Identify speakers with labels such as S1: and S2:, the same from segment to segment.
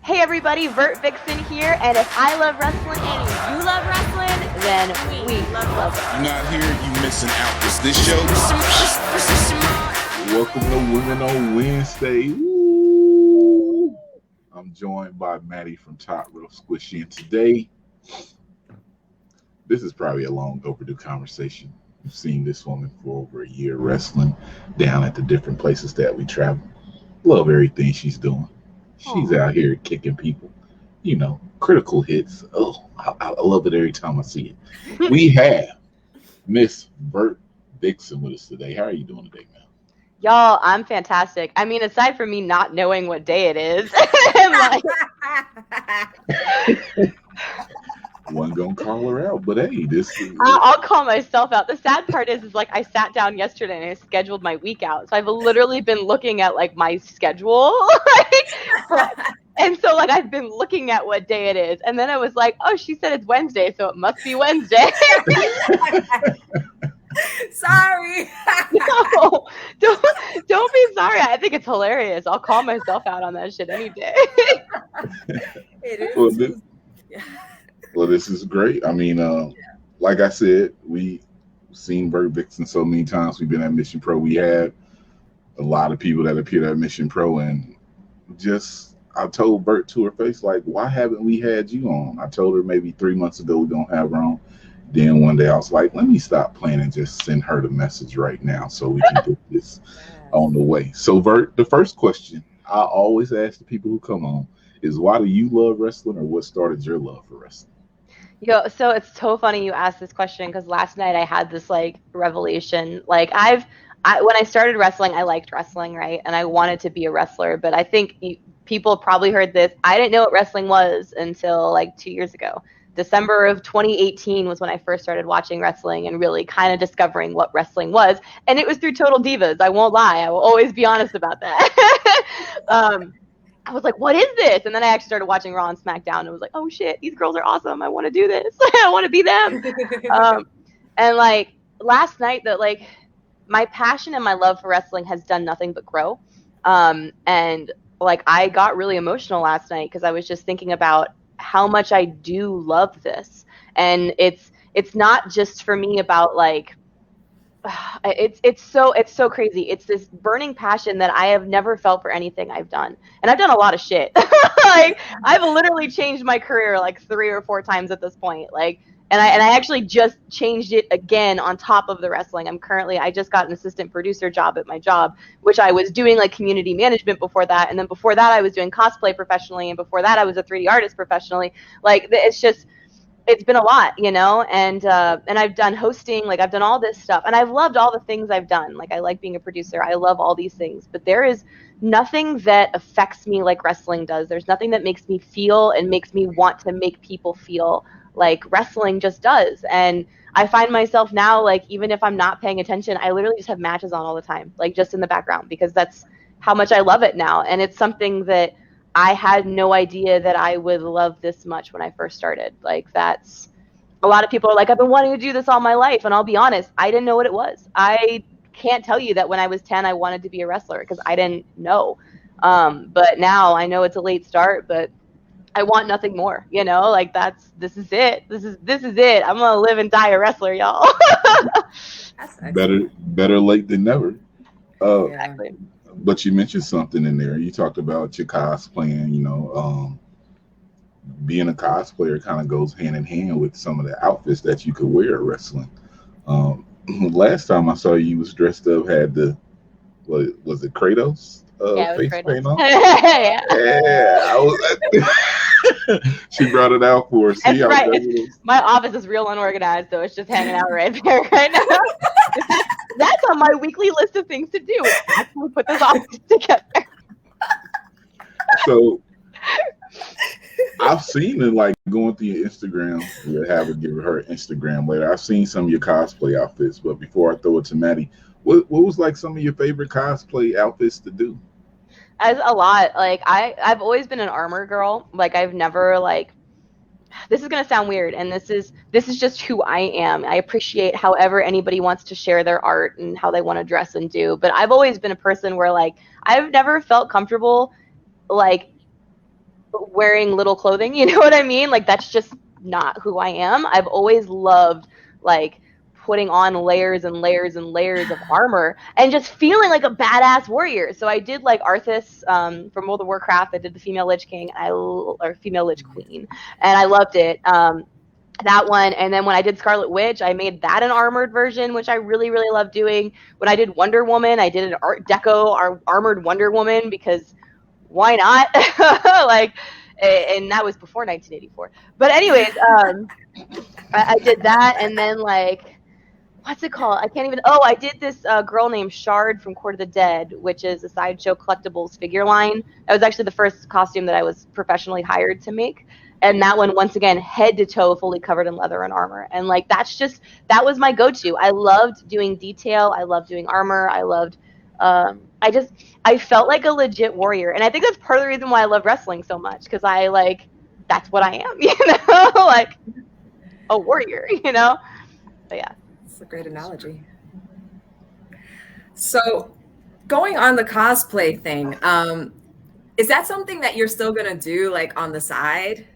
S1: Hey everybody, Vert Vixen here, and if I love wrestling and you love wrestling, then we love it.
S2: You're not here, you missing out. Is this show?
S3: Welcome to Women on Wednesday. Woo! I'm joined by Maddy from Top Real Squishy, and today, this is probably a long overdue conversation. We've seen this woman for over a year wrestling down at the different places that we travel. Love everything she's doing. She's out here kicking people, critical hits. Oh, I love it every time I see it. We have Miss Vert Vixen with us today. How are you doing today, man?
S1: Y'all, I'm fantastic. I mean, aside from me not knowing what day it is,
S3: One gonna call her out, but hey, this is...
S1: I'll call myself out. The sad part is like I sat down yesterday and I scheduled my week out. So I've literally been looking at like my schedule, and so like I've been looking at what day it is, and then I was like, oh, she said it's Wednesday, so it must be Wednesday.
S4: Sorry.
S1: No, don't be sorry. I think it's hilarious. I'll call myself out on that shit any day.
S4: It is.
S3: Well, this is great. I mean, like I said, we've seen Vert Vixen so many times. We've been at Mission Pro. We had a lot of people that appeared at Mission Pro, and I told Vert to her face, like, why haven't we had you on? I told her maybe 3 months ago we're going to have her on. Then one day I was like, let me stop playing and just send her the message right now so we can get this on the way. So, Vert, the first question I always ask the people who come on is, why do you love wrestling, or what started your love for wrestling?
S1: Yo, so it's so funny you asked this question because last night I had this like revelation. Like when I started wrestling, I liked wrestling, right? And I wanted to be a wrestler, but I think people probably heard this. I didn't know what wrestling was until like 2 years ago. December of 2018 was when I first started watching wrestling and really kind of discovering what wrestling was. And it was through Total Divas. I won't lie. I will always be honest about that. I was like, what is this? And then I actually started watching Raw and SmackDown and was like, oh shit, these girls are awesome. I want to do this. I want to be them. And like last night, that like my passion and my love for wrestling has done nothing but grow. And like I got really emotional last night because I was just thinking about how much I do love this. And it's not just for me about like, it's so crazy. It's this burning passion that I have never felt for anything I've done. And I've done a lot of shit. Like I've literally changed my career like 3 or 4 times at this point. Like, and I actually just changed it again on top of the wrestling. I just got an assistant producer job at my job, which I was doing like community management before that. And then before that I was doing cosplay professionally. And before that I was a 3D artist professionally. Like it's been a lot, and I've done hosting, like I've done all this stuff, and I've loved all the things I've done. Like I like being a producer. I love all these things, but there is nothing that affects me like wrestling does. There's nothing that makes me feel and makes me want to make people feel like wrestling just does. And I find myself now, like, even if I'm not paying attention, I literally just have matches on all the time, like just in the background, because that's how much I love it now. And it's something that I had no idea that I would love this much when I first started. Like that's, a lot of people are like, I've been wanting to do this all my life. And I'll be honest, I didn't know what it was. I can't tell you that when I was 10, I wanted to be a wrestler because I didn't know. But now I know it's a late start, but I want nothing more, like this is it. This is it. I'm going to live and die a wrestler, y'all.
S3: Better late than never.
S1: Exactly.
S3: But you mentioned something in there. You talked about your cosplaying, being a cosplayer kind of goes hand in hand with some of the outfits that you could wear at wrestling. Last time I saw you was dressed up, had was it Kratos? Face
S1: Kratos.
S3: paint on?
S1: Yeah.
S3: I was. She brought it out for us.
S1: That's right. My office is real unorganized, so it's just hanging out right there right now. That's on my weekly list of things to do. Actually put this office together.
S3: So I've seen it, like going through your Instagram. We'll have her give her Instagram later. I've seen some of your cosplay outfits, but before I throw it to Maddy, what was like some of your favorite cosplay outfits to do?
S1: As a lot. Like I've always been an armor girl. Like I've never like, this is going to sound weird, and this is just who I am. I appreciate however anybody wants to share their art and how they want to dress and do, but I've always been a person where like I've never felt comfortable like wearing little clothing. You know what I mean? Like that's just not who I am. I've always loved like putting on layers and layers and layers of armor and just feeling like a badass warrior. So I did like Arthas from World of Warcraft. I did the female Lich King, or female Lich Queen, and I loved it. That one, and then when I did Scarlet Witch, I made that an armored version, which I really, really love doing. When I did Wonder Woman, I did an Art Deco armored Wonder Woman because why not? Like, and that was before 1984. But anyways, I did that, and then like, what's it called? I can't even. Oh, I did this girl named Shard from Court of the Dead, which is a Sideshow Collectibles figure line. That was actually the first costume that I was professionally hired to make. And that one, once again, head to toe, fully covered in leather and armor. And like, that was my go-to. I loved doing detail. I loved doing armor. I loved, I felt like a legit warrior. And I think that's part of the reason why I love wrestling so much. Cause that's what I am, you know, like a warrior, you know? But yeah.
S4: It's a great analogy. So going on the cosplay thing, is that something that you're still going to do like on the side?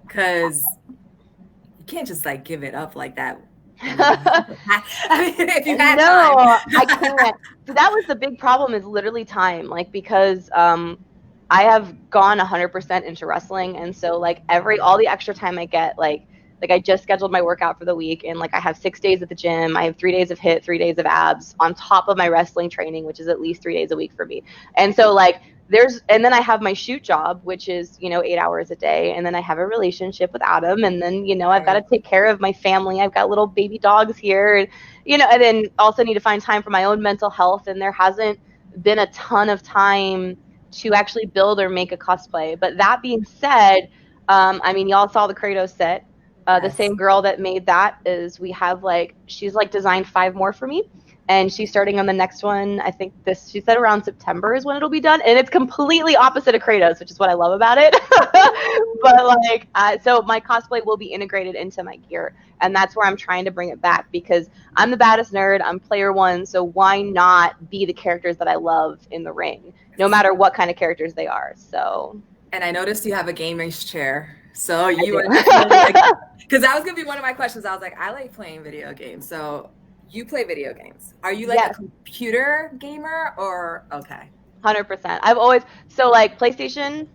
S4: Because you can't just like give it up like that. I mean, if you had time.
S1: I can't. So that was the big problem, is literally time. Like, because I have gone 100% into wrestling, and so like all the extra time I get, like I just scheduled my workout for the week, and like I have 6 days at the gym. I have 3 days of HIIT, 3 days of abs on top of my wrestling training, which is at least 3 days a week for me. And so like and then I have my shoot job, which is, 8 hours a day. And then I have a relationship with Adam. And then, I've got to take care of my family. I've got little baby dogs here, and, and then also need to find time for my own mental health. And there hasn't been a ton of time to actually build or make a cosplay. But that being said, y'all saw the Kratos set. The same girl that made that she's designed 5 more for me. And she's starting on the next one. I think she said around September is when it'll be done. And it's completely opposite of Kratos, which is what I love about it. But so my cosplay will be integrated into my gear. And that's where I'm trying to bring it back, because I'm the baddest nerd. I'm player one. So why not be the characters that I love in the ring, no matter what kind of characters they are. So. And
S4: I noticed you have a gaming chair. So you are because that was going to be one of my questions. I was like, I like playing video games. So you play video games. Are you like a computer gamer or okay?
S1: 100%. I've always PlayStation.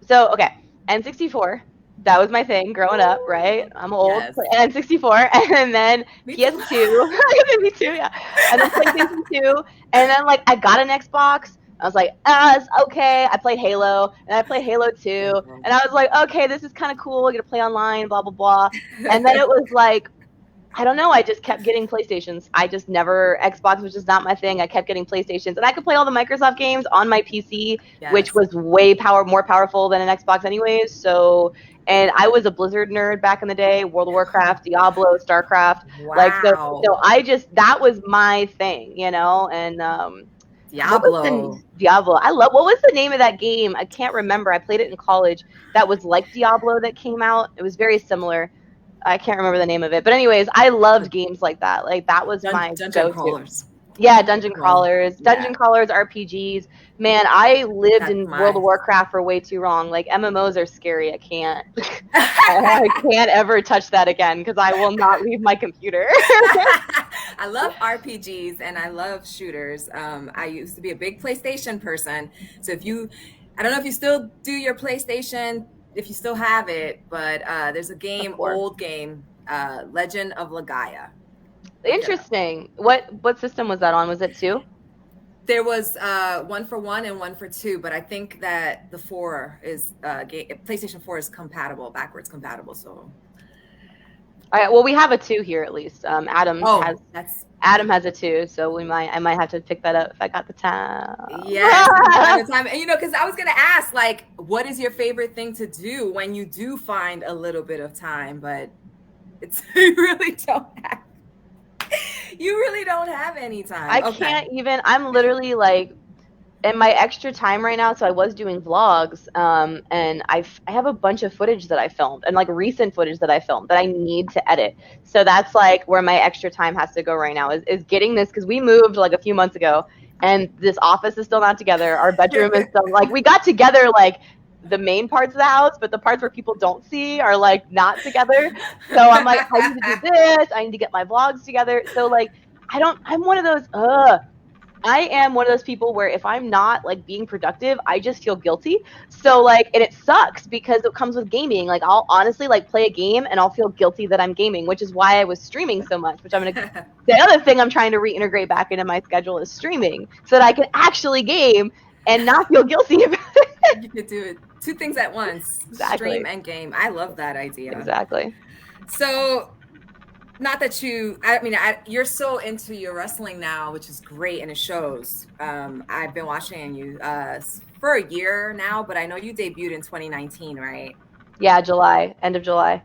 S1: So okay, N64. That was my thing growing up, right? I'm old. Yes. N64, and then PS2. Me too, yeah. And then PlayStation 2, and then I got an Xbox. I was like, it's okay. I played Halo, and I played Halo 2, and I was like, okay, this is kind of cool. I get to play online, blah, blah, blah. And then it was like, I don't know. I just kept getting PlayStations. Xbox was just not my thing. I kept getting PlayStations, and I could play all the Microsoft games on my PC, which was way more powerful than an Xbox anyways. So, and I was a Blizzard nerd back in the day, World of Warcraft, Diablo, StarCraft.
S4: Wow.
S1: So that was my thing, and,
S4: Diablo.
S1: What was the name of that game? I can't remember. I played it in college. That was like Diablo that came out. It was very similar. I can't remember the name of it. But anyways, I loved games like that. Like that was my
S4: Dungeon crawlers.
S1: Yeah, dungeon crawlers, RPGs. Man, I lived in World of Warcraft for way too long. Like MMOs are scary. I can't. I can't ever touch that again because I will not leave my computer.
S4: I love RPGs and I love shooters. I used to be a big PlayStation person. So I don't know if you still do your PlayStation, if you still have it, but there's a old game, Legend of Legaia.
S1: Interesting. What system was that on? Was it 2?
S4: There was 1 for 1 and 1 for 2, but I think that the 4 is PlayStation 4 is backwards compatible. So,
S1: all right. Well, we have a 2 here at least. Adam has a 2, so I might have to pick that up if I got the time.
S4: Yeah, the time. And because I was gonna ask, what is your favorite thing to do when you do find a little bit of time, but you really don't have. You really don't have any time.
S1: I can't even. I'm literally in my extra time right now. So I was doing vlogs, and I have a bunch of footage that I filmed and recent footage that I filmed that I need to edit. So that's where my extra time has to go right now is getting this, because we moved a few months ago, and this office is still not together. Our bedroom is still we got together the main parts of the house, but the parts where people don't see are like not together. So I'm like, I need to do this. I need to get my vlogs together. So like, I'm one of those, I am one of those people where if I'm not like being productive, I just feel guilty. So like, and it sucks because it comes with gaming. Like I'll honestly like play a game and I'll feel guilty that I'm gaming, which is why I was streaming so much, which the other thing I'm trying to reintegrate back into my schedule is streaming so that I can actually game and not feel guilty about it.
S4: You could do it. Two things at once.
S1: Exactly.
S4: Stream and game. I love that idea.
S1: Exactly.
S4: So, not that you're so into your wrestling now, which is great and it shows. I've been watching you for a year now, but I know you debuted in 2019, right?
S1: Yeah, end of July.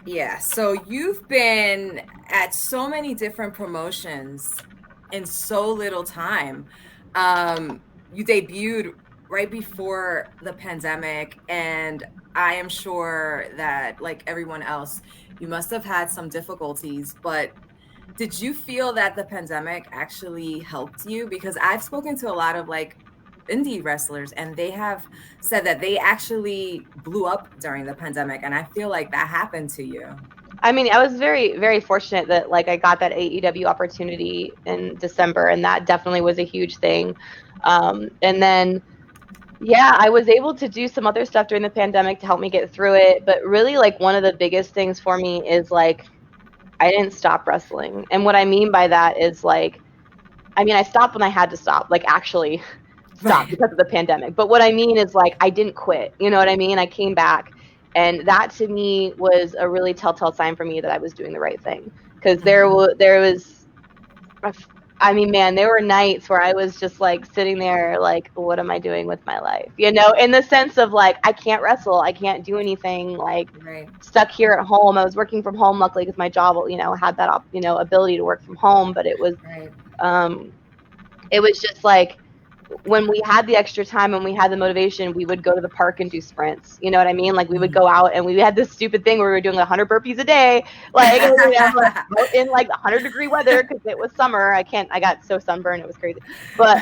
S4: Yeah, so you've been at so many different promotions in so little time. You debuted right before the pandemic, and I am sure that, like everyone else, you must have had some difficulties, but did you feel that the pandemic actually helped you? Because I've spoken to a lot of like indie wrestlers and they have said that they actually blew up during the pandemic, and I feel like that happened to you.
S1: I mean, I was very, very fortunate that like I got that AEW opportunity in December, and that definitely was a huge thing. And then, yeah, I was able to do some other stuff during the pandemic to help me get through it. But really, like one of the biggest things for me is like I didn't stop wrestling. And what I mean by that is like, I mean, I stopped when I had to stop, like actually stop because of the pandemic. But what I mean is like I didn't quit. You know what I mean? I came back. And that to me was a really telltale sign for me that I was doing the right thing. Because there was, I mean, man, there were nights where I was just like sitting there like, what am I doing with my life? You know, in the sense of like, I can't wrestle. I can't do anything, like stuck here at home. I was working from home, luckily, because my job, you know, had that, you know, ability to work from home. But it was just like, when we had the extra time and we had the motivation, we would go to the park and do sprints. You know what I mean? Like we would go out and we had this stupid thing where we were doing 100 burpees a day, like, you know, like in like 100-degree weather because it was summer. I got so sunburned, it was crazy. But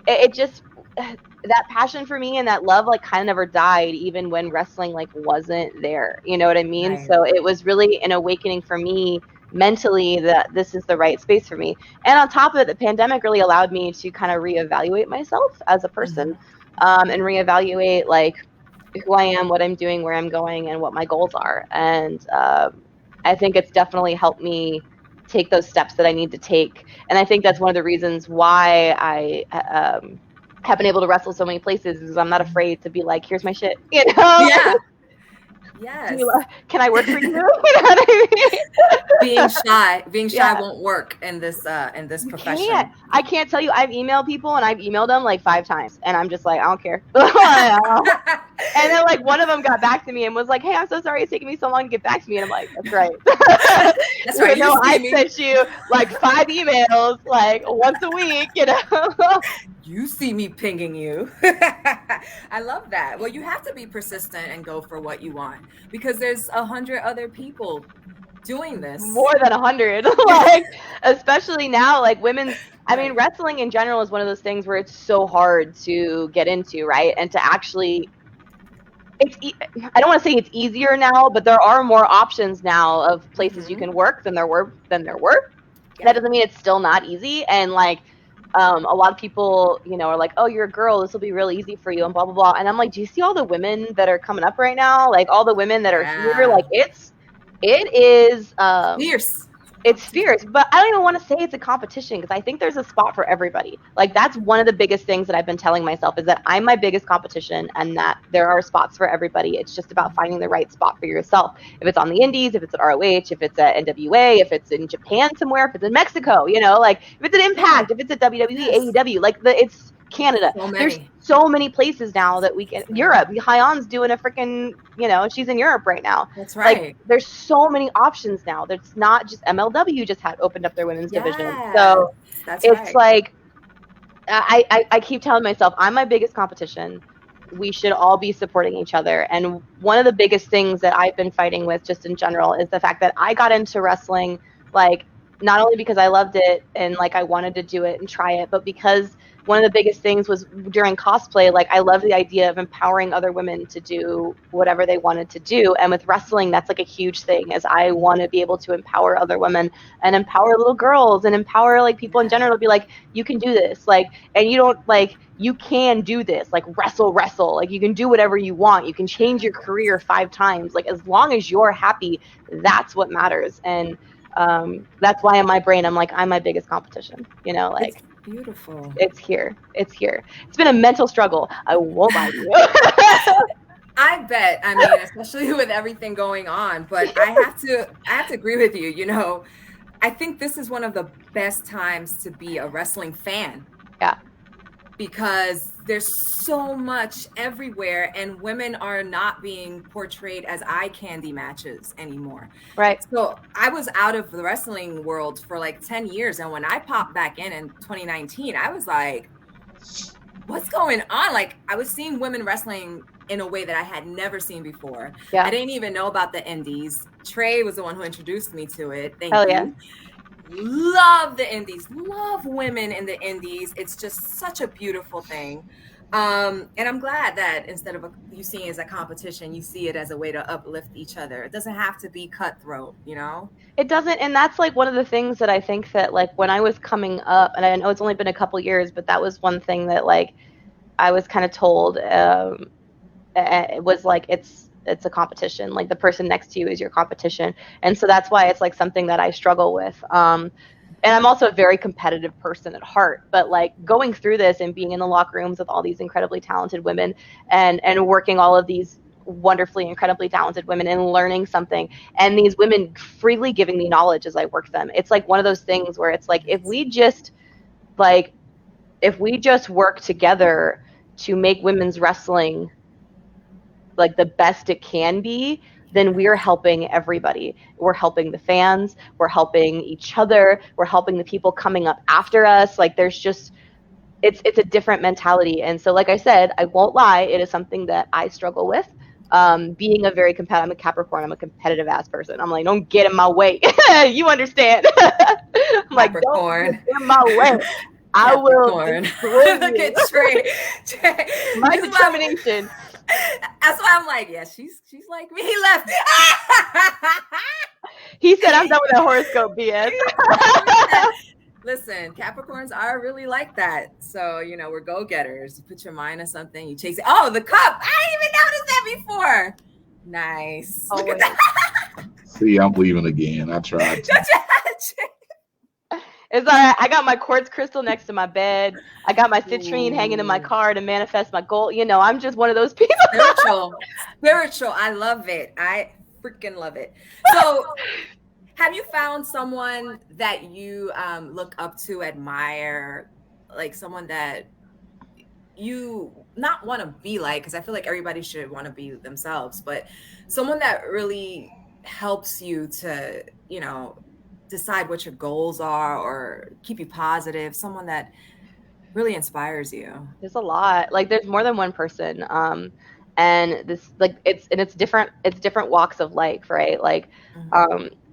S1: it just, that passion for me and that love like kind of never died even when wrestling like wasn't there. You know what I mean? Right. So it was really an awakening for me mentally that this is the right space for me. And on top of it, the pandemic really allowed me to kind of reevaluate myself as a person, and reevaluate like who I am, what I'm doing, where I'm going, and what my goals are. And I think it's definitely helped me take those steps that I need to take. And I think that's one of the reasons why I have been able to wrestle so many places, is I'm not afraid to be like, here's my shit, you know?
S4: Yeah. Yes.
S1: Can I work for you? You know what I
S4: mean? Being shy won't work in this profession.
S1: I can't tell you. I've emailed people and I've emailed them like 5 times, and I'm just like, I don't care. And then like one of them got back to me and was like, "Hey, I'm so sorry it's taking me so long to get back to me." And I'm like, "That's right."
S4: That's right.
S1: No, I sent you like 5 emails like once a week, you know.
S4: You see me pinging you. I love that. Well, you have to be persistent and go for what you want, because there's 100 other people doing this.
S1: More than 100. Like, especially now, like women's, I mean, wrestling in general is one of those things where it's so hard to get into, right? And to actually, I don't want to say it's easier now, but there are more options now of places you can work than there were. Yeah. That doesn't mean it's still not easy. And like, a lot of people, you know, are like, "Oh, you're a girl, this will be really easy for you," and blah blah blah. And I'm like, do you see all the women that are coming up right now? Like all the women that are here, like it is
S4: fierce.
S1: It's fierce, but I don't even want to say it's a competition, because I think there's a spot for everybody. Like that's one of the biggest things that I've been telling myself, is that I'm my biggest competition and that there are spots for everybody. It's just about finding the right spot for yourself. If it's on the indies, if it's at ROH, if it's at NWA, if it's in Japan somewhere, if it's in Mexico, you know, like if it's at Impact, if it's at WWE, AEW, like it's Canada. There's so many places now that we can. Europe, Hyon's doing a freaking, you know, she's in Europe right now.
S4: That's right.
S1: Like, there's so many options now. There's not just MLW just had opened up their women's division. So it's like, I keep telling myself, I'm my biggest competition. We should all be supporting each other. And one of the biggest things that I've been fighting with just in general is the fact that I got into wrestling, like, not only because I loved it and like I wanted to do it and try it, but because one of the biggest things was during cosplay, like I love the idea of empowering other women to do whatever they wanted to do. And with wrestling, that's like a huge thing, is I want to be able to empower other women and empower little girls and empower like people in general to be like, you can do this. Like, and you don't like, you can do this, like wrestle, like you can do whatever you want. You can change your career 5 times. Like as long as you're happy, that's what matters. And that's why in my brain, I'm like, I'm my biggest competition, you know, like.
S4: It's beautiful.
S1: It's here. It's been a mental struggle. I won't lie to you.
S4: I bet. I mean, especially with everything going on, but I have to agree with you. You know, I think this is one of the best times to be a wrestling fan.
S1: Yeah.
S4: Because there's so much everywhere, and women are not being portrayed as eye candy matches anymore.
S1: Right.
S4: So I was out of the wrestling world for like 10 years. And when I popped back in 2019, I was like, what's going on? Like I was seeing women wrestling in a way that I had never seen before.
S1: Yeah.
S4: I didn't even know about the indies. Tré was the one who introduced me to it. Thank
S1: Hell
S4: you.
S1: yeah.
S4: Love the indies, love women in the indies. It's just such a beautiful thing. And I'm glad that instead of you seeing it as a competition, you see it as a way to uplift each other. It doesn't have to be cutthroat, you know?
S1: It doesn't. And that's like one of the things that I think that like when I was coming up, and I know it's only been a couple years, but that was one thing that like I was kind of told, it was like, it's a competition. Like the person next to you is your competition. And so that's why it's like something that I struggle with. And I'm also a very competitive person at heart, but like going through this and being in the locker rooms with all these incredibly talented women and working all of these wonderfully, incredibly talented women and learning something, and these women freely giving me knowledge as I work them. It's like one of those things where it's like, if we just work together to make women's wrestling like the best it can be, then we're helping everybody. We're helping the fans, we're helping each other, we're helping the people coming up after us. Like there's just, it's a different mentality. And so like I said, I won't lie, it is something that I struggle with. Being I'm a Capricorn, I'm a competitive ass person. I'm like, don't get in my way. You understand. I'm like, don't get in my way. I will
S4: Look at Tré.
S1: My determination.
S4: That's why I'm like, yeah, she's like me. He left.
S1: He said, I'm done with that horoscope BS.
S4: Listen, Capricorns are really like that. So, you know, we're go-getters. You put your mind on something, you chase it. Oh, the cup. I didn't even notice that before. Nice.
S1: Oh,
S4: look at that.
S3: See, I'm leaving again. I tried to.
S1: It's all right. I got my quartz crystal next to my bed. I got my citrine hanging in my car to manifest my goal. You know, I'm just one of those people.
S4: Spiritual. I love it. I freaking love it. So have you found someone that you look up to, admire, like someone that you not want to be like, because I feel like everybody should want to be themselves, but someone that really helps you to, you know, decide what your goals are or keep you positive, someone that really inspires you?
S1: There's a lot. Like there's more than one person. And this like it's different walks of life, right? Like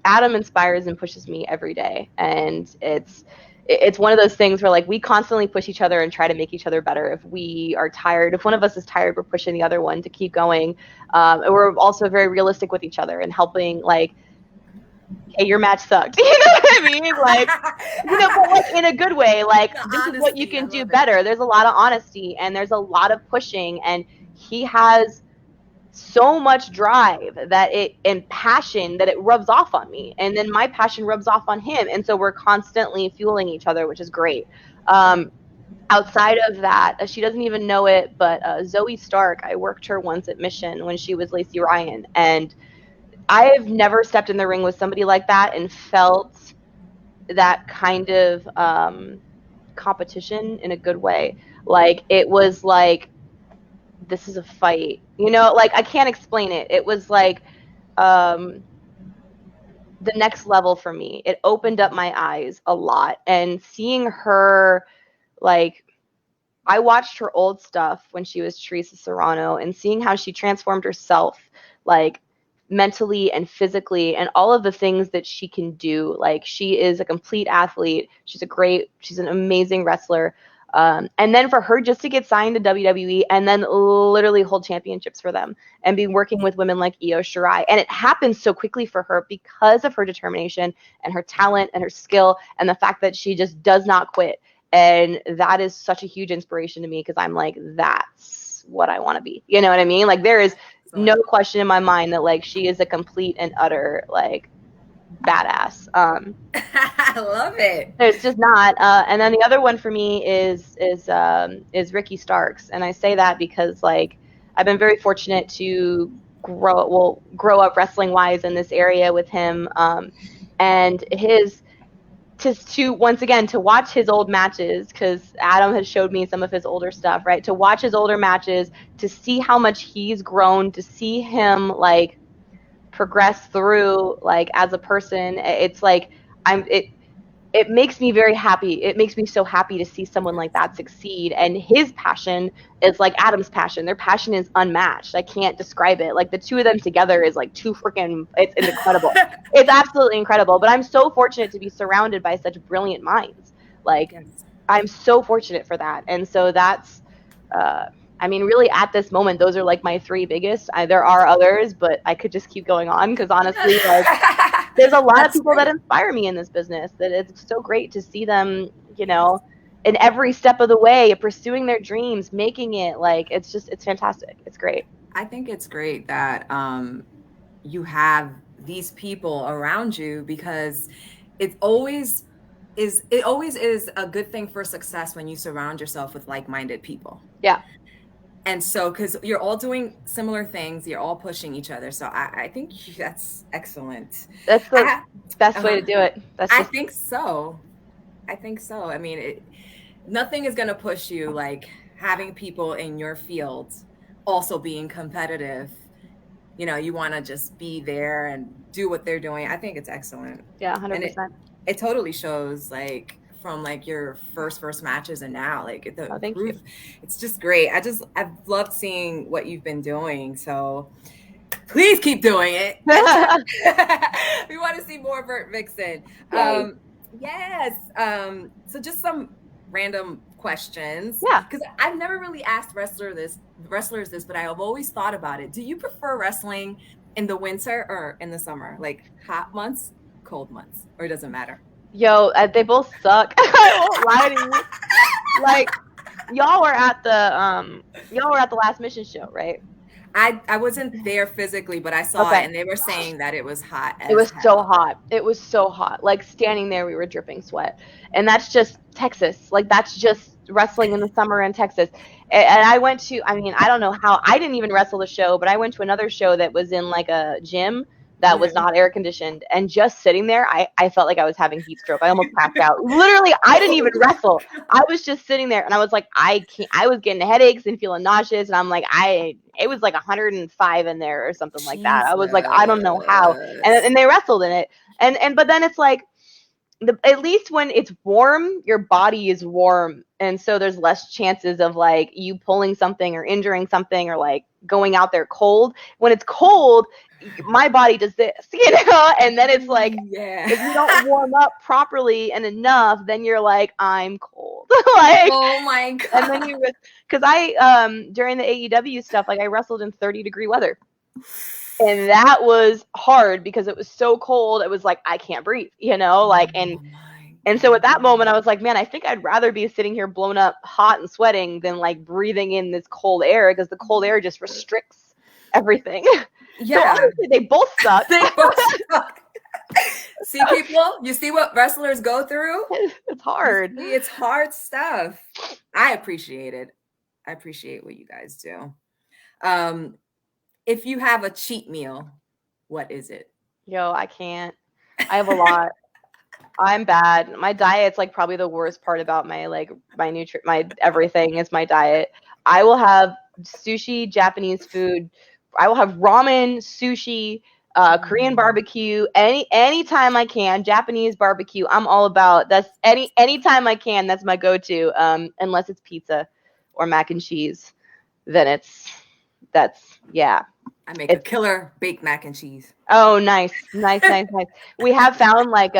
S1: Adam inspires and pushes me every day. And it's one of those things where like we constantly push each other and try to make each other better. If we are tired, if one of us is tired, we're pushing the other one to keep going. And we're also very realistic with each other and helping, like, hey, your match sucked. You know what I mean? Like, you know, but like in a good way. Like, this is what you can do better. There's a lot of honesty and there's a lot of pushing, and he has so much drive and passion that it rubs off on me, and then my passion rubs off on him, and so we're constantly fueling each other, which is great. Outside of that, she doesn't even know it, but Zoe Stark, I worked her once at Mission when she was Lacey Ryan, and I've never stepped in the ring with somebody like that and felt that kind of competition in a good way. Like, it was like, this is a fight, you know, like I can't explain it. It was like the next level for me. It opened up my eyes a lot, and seeing her, like, I watched her old stuff when she was Teresa Serrano, and seeing how she transformed herself, like mentally and physically, and all of the things that she can do. Like, she is a complete athlete. She's an amazing wrestler. And then for her just to get signed to WWE and then literally hold championships for them and be working with women like Io Shirai. And it happened so quickly for her because of her determination and her talent and her skill and the fact that she just does not quit. And that is such a huge inspiration to me because I'm like, that's what I want to be. You know what I mean? Like there is no question in my mind that like she is a complete and utter like badass.
S4: I love it.
S1: There's just not. And then the other one for me is Ricky Starks, and I say that because like I've been very fortunate to grow up wrestling wise in this area with him, and his to once again to watch his old matches because Adam has showed me some of his older stuff, right? To watch his older matches, to see how much he's grown, to see him like progress through like as a person, it's like it makes me very happy. It makes me so happy to see someone like that succeed. And his passion is like Adam's passion. Their passion is unmatched. I can't describe it. Like the two of them together is like it's incredible. It's absolutely incredible. But I'm so fortunate to be surrounded by such brilliant minds. Like I'm so fortunate for that. And so that's, I mean, really at this moment, those are like my three biggest. There are others, but I could just keep going on because honestly, like there's a lot of people that inspire me in this business that it's so great to see them, you know, in every step of the way, pursuing their dreams, making it like, it's fantastic. It's great.
S4: I think it's great that you have these people around you because it always is a good thing for success when you surround yourself with like-minded people.
S1: Yeah.
S4: And so, because you're all doing similar things, you're all pushing each other. So I think that's excellent.
S1: That's the best way to do it.
S4: I think so. I mean, nothing is going to push you like having people in your field also being competitive. You know, you want to just be there and do what they're doing. I think it's excellent.
S1: Yeah, 100%.
S4: And it totally shows like from like your first matches and now like
S1: thank you.
S4: It's just great. I've loved seeing what you've been doing, so please keep doing it. We want to see more Vert Vixen. Yes. So just some random questions, because I've never really asked wrestlers this, but I have always thought about it. Do you prefer wrestling in the winter or in the summer, like hot months, cold months, or it doesn't matter?
S1: Yo, they both suck. I won't lie to you. Like, y'all were at the Last Mission show, right?
S4: I wasn't there physically, but I saw it, and they were saying that it was hot.
S1: It was so hot. It was so hot. Like standing there, we were dripping sweat, and that's just Texas. Like that's just wrestling in the summer in Texas. And I went to. I mean, I don't know how. I didn't even wrestle the show, but I went to another show that was in like a gym that was not air conditioned, and just sitting there, I felt like I was having heat stroke. I almost passed out. Literally, I didn't even wrestle. I was just sitting there, and I was like, I can't. I was getting headaches and feeling nauseous, and I'm like, it was like 105 in there or something like that. I was like, I don't know how. And they wrestled in it, but then it's like, at least when it's warm, your body is warm, and so there's less chances of like you pulling something or injuring something or like going out there cold. When it's cold, my body does this, you know, and then it's like, if you don't warm up properly and enough, then you're like, I'm cold. Like,
S4: oh my God.
S1: And then because I, during the AEW stuff, like I wrestled in 30-degree weather, and that was hard because it was so cold. It was like, I can't breathe, you know, like, and so at that moment I was like, man, I think I'd rather be sitting here blown up hot and sweating than like breathing in this cold air, because the cold air just restricts everything.
S4: Yeah.
S1: So honestly, they both suck.
S4: See, people, you see what wrestlers go through?
S1: It's hard.
S4: It's hard stuff. I appreciate it. I appreciate what you guys do. If you have a cheat meal, what is it?
S1: Yo, I can't. I have a lot. I'm bad. My diet's like probably the worst part about my everything is my diet. I will have sushi, Japanese food. I will have ramen, sushi, Korean barbecue, anytime I can. Japanese barbecue, I'm all about. That's anytime I can. That's my go-to. Unless it's pizza or mac and cheese, then that's.
S4: I make a killer baked mac and cheese.
S1: Oh, nice. We have found like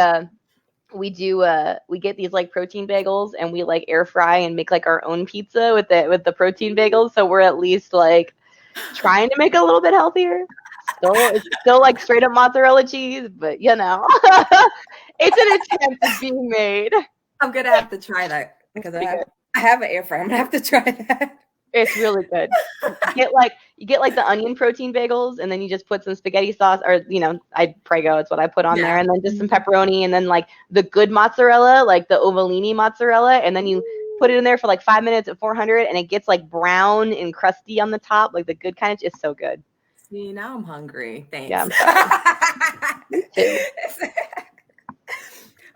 S1: we get these like protein bagels and we like air fry and make like our own pizza with the protein bagels. So we're at least like trying to make it a little bit healthier. It's still like straight up mozzarella cheese, but you know, it's an attempt at being made.
S4: I'm gonna have to try that because I have an air fryer. I'm gonna have to try that.
S1: It's really good. You get like the onion protein bagels, and then you just put some spaghetti sauce, or Prego. It's what I put on there, and then just some pepperoni, and then like the good mozzarella, like the Ovalini mozzarella, and then you put it in there for like 5 minutes at 400, and it gets like brown and crusty on the top, like the good kind. It's so good.
S4: See, now I'm hungry. Thanks.
S1: Yeah, I'm sorry.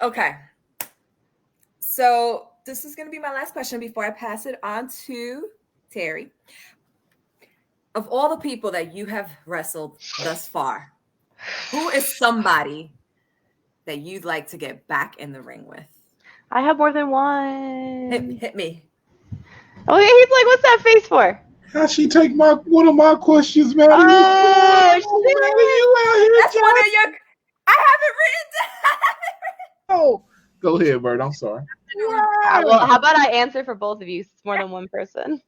S4: Okay. So this is going to be my last question before I pass it on to Terry. Of all the people that you have wrestled thus far, who is somebody that you'd like to get back in the ring with?
S1: I have more than one.
S4: Hit me.
S1: Oh, yeah, he's like, what's that face for?
S3: How she take one of my questions, man?
S1: Oh,
S3: you out here,
S4: that's one of your. I have it written down.
S3: Oh, go ahead, Bert. I'm sorry.
S1: Yeah. Well, how about I answer for both of you? It's more than one person.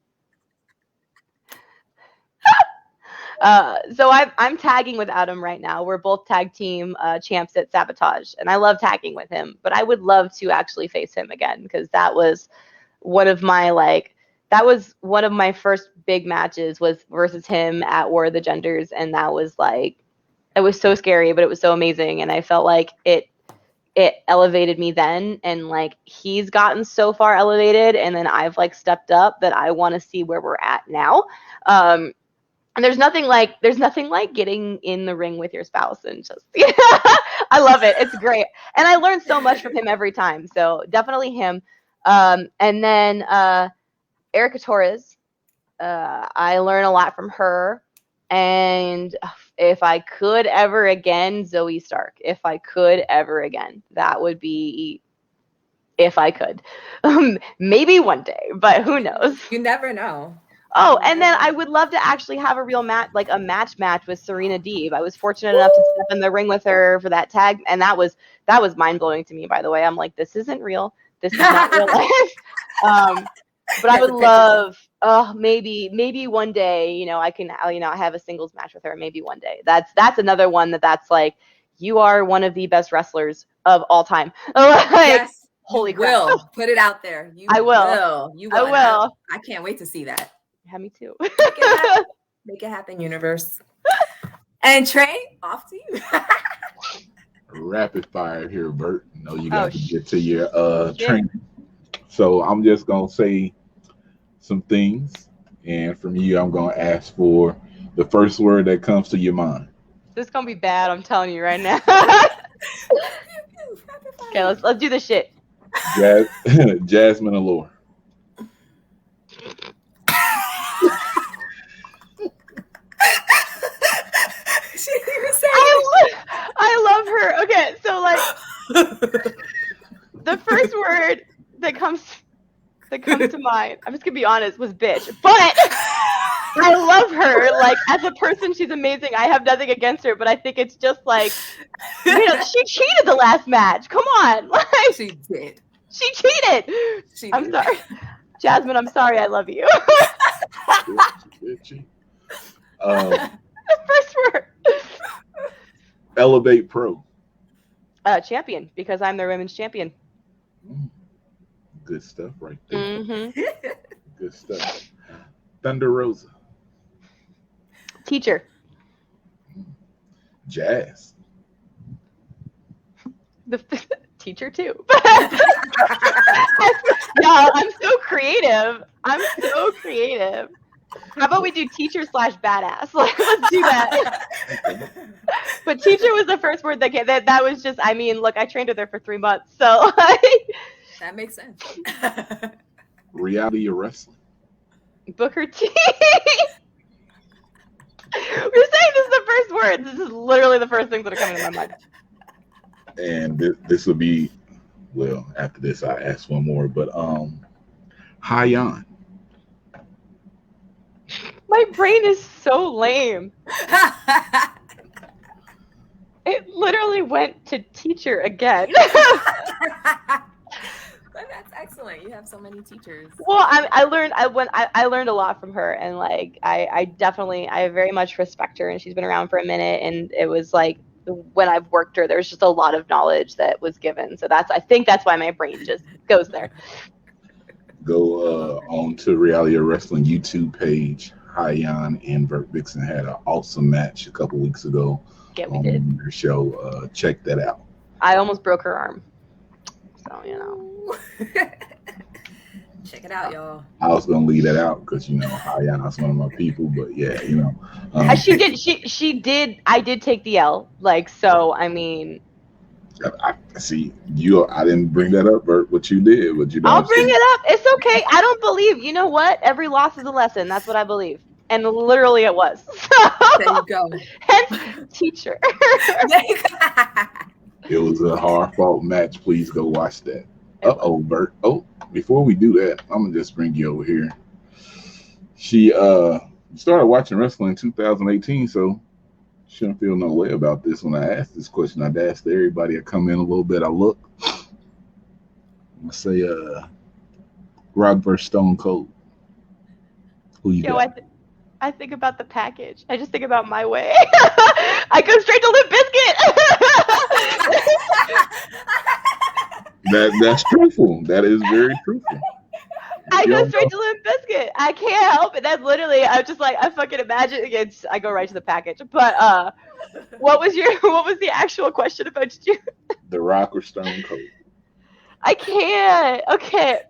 S1: So I'm tagging with Adam right now. We're both tag team champs at Sabotage, and I love tagging with him. But I would love to actually face him again, because that was one of my first big matches was versus him at War of the Genders, and that was like, it was so scary, but it was so amazing, and I felt like it elevated me then, and like he's gotten so far elevated, and then I've like stepped up, that I want to see where we're at now. And there's nothing like getting in the ring with your spouse and just I love it. It's great. And I learned so much from him every time. So definitely him. And then Erica Torres. I learn a lot from her. And if I could ever again, Zoe Stark. If I could ever again, that would be, if I could. Maybe one day, but who knows?
S4: You never know.
S1: Oh, and then I would love to actually have a real match, like a match with Serena Deeb. I was fortunate enough to step in the ring with her for that tag, and that was mind blowing to me. By the way, I'm like, this isn't real. This is not real life. But I would love, maybe one day, I can, I have a singles match with her. Maybe one day. That's another one that's like, you are one of the best wrestlers of all time. Like,
S4: yes.
S1: Holy crap.
S4: Will put it out there.
S1: I will.
S4: You will.
S1: I will.
S4: I can't wait to see that.
S1: Yeah, me too.
S4: Make it happen, universe. And Tré, off to you.
S3: Rapid fire here, Bert. No, you got to get to your training. So I'm just gonna say some things, and from you, I'm gonna ask for the first word that comes to your mind.
S1: This is gonna be bad. I'm telling you right now. Okay, let's do this shit.
S3: Jasmine Allure.
S1: I love her. Okay, so like the first word that comes to mind, I'm just gonna be honest, was bitch. But I love her. Like, as a person, she's amazing. I have nothing against her, but I think it's just like, she cheated the last match. Come on. Like,
S4: she did.
S1: She cheated. I'm sorry. Jasmine, I'm sorry. I love you. First word.
S3: Elevate Pro.
S1: Champion, because I'm their women's champion.
S3: Good stuff right there.
S1: Mm-hmm.
S3: Good stuff. Thunder Rosa.
S1: Teacher.
S3: Jazz.
S1: The teacher too. No, I'm so creative. How about we do teacher / badass? Like, let's do that. But teacher was the first word that came. That was just, I mean, look, I trained with her for 3 months, so
S4: that makes sense.
S3: Reality of wrestling.
S1: Booker T. We're saying this is the first word. This is literally the first things that are coming to my mind.
S3: And this will be, well, after this I ask one more, but Hyon.
S1: My brain is so lame. It literally went to teacher again.
S4: But that's excellent. You have so many teachers.
S1: Well, I learned a lot from her, and like I very much respect her, and she's been around for a minute, and it was like when I've worked her, there's just a lot of knowledge that was given. So I think that's why my brain just goes there.
S3: Go on to Reality of Wrestling YouTube page. Hyan and Vert Vixen had an awesome match a couple weeks ago
S1: We did.
S3: their show. Check that out.
S1: I almost broke her arm. So, you know.
S4: Check it out, y'all.
S3: I was gonna leave that out because Hyan's one of my people, but yeah,
S1: She did. I did take the L. Like, so I mean.
S3: I see you. I didn't bring that up, Bert. What you did?
S1: I'll bring it up. It's okay. I don't believe. You know what? Every loss is a lesson. That's what I believe. And literally, it was.
S4: There you go.
S1: Hence, teacher.
S3: It was a hard-fought match. Please go watch that. Uh-oh, Bert. Oh, before we do that, I'm going to just bring you over here. She started watching wrestling in 2018, so shouldn't feel no way about this. When I asked this question, I'd asked everybody. I come in a little bit. I look. I'm going to say Rock versus Stone Cold. Who you got?
S1: I think about the package. I just think about my way. I go straight to Limp Bizkit.
S3: That's truthful. That is very truthful.
S1: I go straight to Limp Bizkit. I can't help it. That's literally. I'm just like I fucking imagine. I go right to the package. But what was the actual question about you?
S3: The Rock or Stone Cold?
S1: I can't. Okay.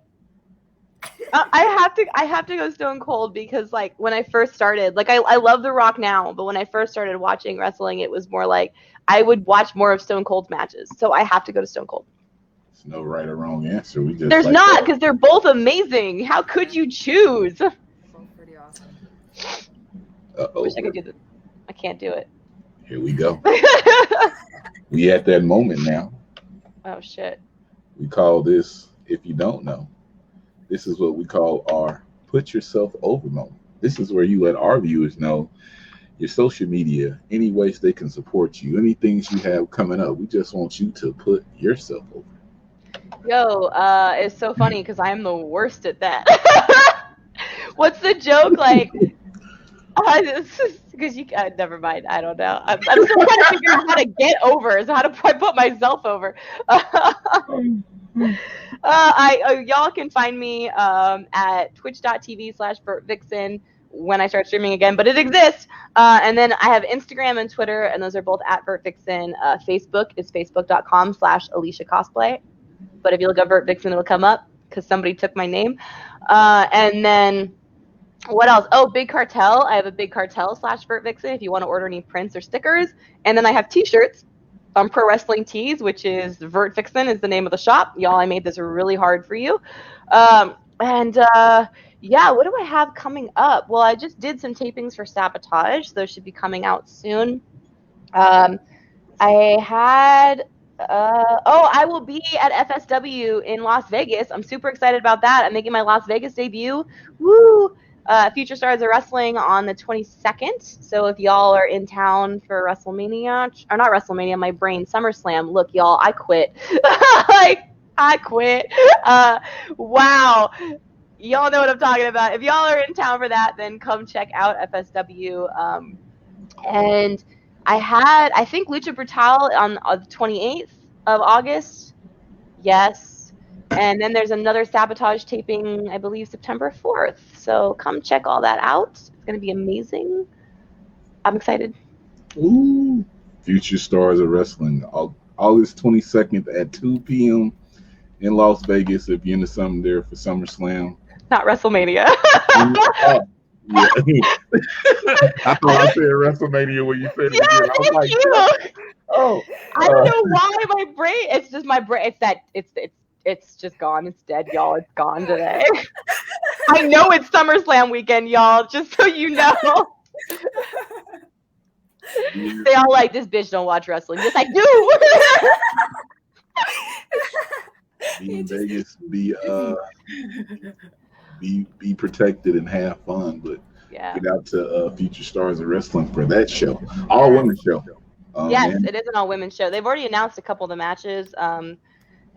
S1: I have to go Stone Cold because like when I first started, like I love The Rock now, but when I first started watching wrestling, it was more like I would watch more of Stone Cold's matches. So I have to go to Stone Cold.
S3: There's no right or wrong answer.
S1: There's like not, because they're both amazing. How could you choose?
S4: Both pretty awesome.
S1: I wish I could do this. I can't do it.
S3: Here we go. We at that moment now.
S1: Oh shit.
S3: We call this, if you don't know, this is what we call our put yourself over moment. This is where you let our viewers know your social media, any ways they can support you, any things you have coming up. We just want you to put yourself over.
S1: Yo, it's so funny because I am the worst at that. What's the joke? Like, because you never mind. I don't know. I'm still trying to figure out how to get over. So how to put myself over. Y'all can find me at twitch.tv/Vert Vixen when I start streaming again, but it exists. And then I have Instagram and Twitter, and those are both at Vert Vixen. Facebook is facebook.com/Alicia Cosplay. But if you look up Vert Vixen, it'll come up because somebody took my name. And then what else? Oh, Big Cartel. I have a Big Cartel/Vert Vixen if you want to order any prints or stickers. And then I have t-shirts on Pro Wrestling Tees, which is Vert Vixen is the name of the shop. Y'all, I made this really hard for you. Yeah, what do I have coming up? Well, I just did some tapings for Sabotage. Those should be coming out soon. I will be at FSW in Las Vegas. I'm super excited about that. I'm making my Las Vegas debut. Woo! Future Stars of Wrestling on the 22nd. So if y'all are in town for WrestleMania, or not WrestleMania, my brain, SummerSlam. Look, y'all, I quit. I quit. Wow. Y'all know what I'm talking about. If y'all are in town for that, then come check out FSW. And I think Lucha Brutal on the 28th of August. Yes. And then there's another Sabotage taping, I believe, September 4th. So come check all that out. It's going to be amazing. I'm excited.
S3: Ooh. Future Stars of Wrestling. August 22nd at 2 p.m. in Las Vegas. If you're into something there for SummerSlam.
S1: Not WrestleMania.
S3: Yeah. I thought I said WrestleMania when you said it.
S1: Yeah,
S3: again. I was like,
S1: oh. I don't know why my brain. It's just my brain. It's just gone. It's dead, y'all. It's gone today. I know it's SummerSlam weekend, y'all. Just so you know. They all like, this bitch don't watch wrestling. Yes, I do.
S3: Be in Vegas. Be protected and have fun, but get out to Future Stars of Wrestling for that show. All women show.
S1: Yes, it is an all women show. They've already announced a couple of the matches.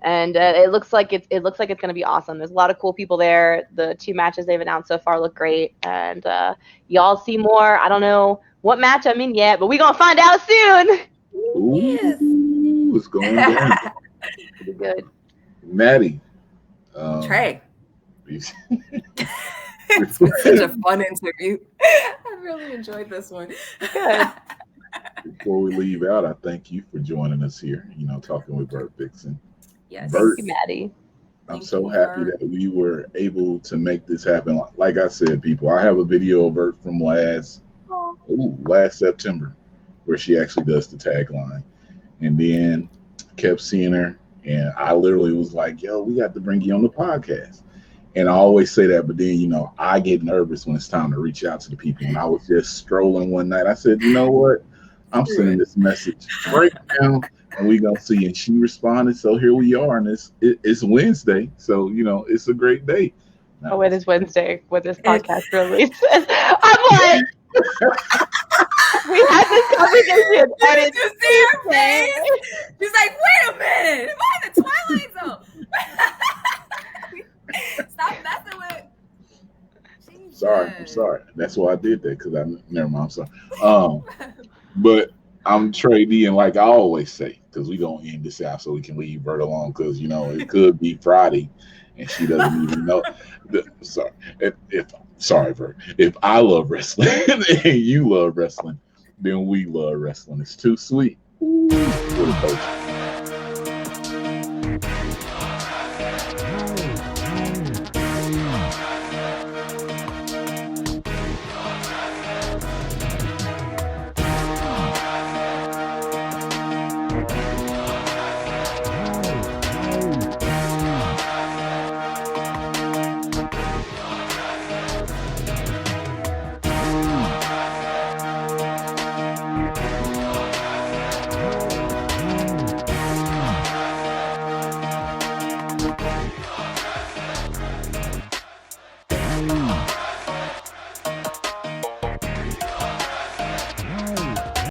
S1: And it looks like it's going to be awesome. There's a lot of cool people there. The 2 matches they've announced so far look great, and y'all see more. I don't know what match I'm in yet, but we're gonna find out soon.
S3: Ooh, it's going down.
S1: Pretty good.
S3: Maddy,
S4: Tré. It's been such a fun interview. I really enjoyed this one.
S1: Good.
S3: Before we leave out, I thank you for joining us here. Talking with Vert Vixen.
S4: Yes.
S3: Vert,
S1: Thank you, Maddy.
S3: I'm so happy that we were able to make this happen. Like I said, people, I have a video of Vert from last September where she actually does the tagline. And then kept seeing her, and I literally was like, yo, we got to bring you on the podcast. And I always say that, but then, I get nervous when it's time to reach out to the people. And I was just strolling one night. I said, you know what? I'm sending this message right now, and we gonna see. And she responded, so here we are, and it's Wednesday, so it's a great day.
S1: Oh, it is Wednesday when this podcast releases. I'm like, we had this conversation.
S4: Did you see her face? She's like, wait a minute, am I in the Twilight Zone? Stop messing with.
S3: I'm sorry. That's why I did that, because never mind. I'm sorry. But I'm Tré D, and like I always say, because we gonna end this out so we can leave Vert alone, because it could be Friday, and she doesn't even know. Sorry, sorry, Vert. If I love wrestling and you love wrestling, then we love wrestling. It's too sweet. Ooh, what a coach.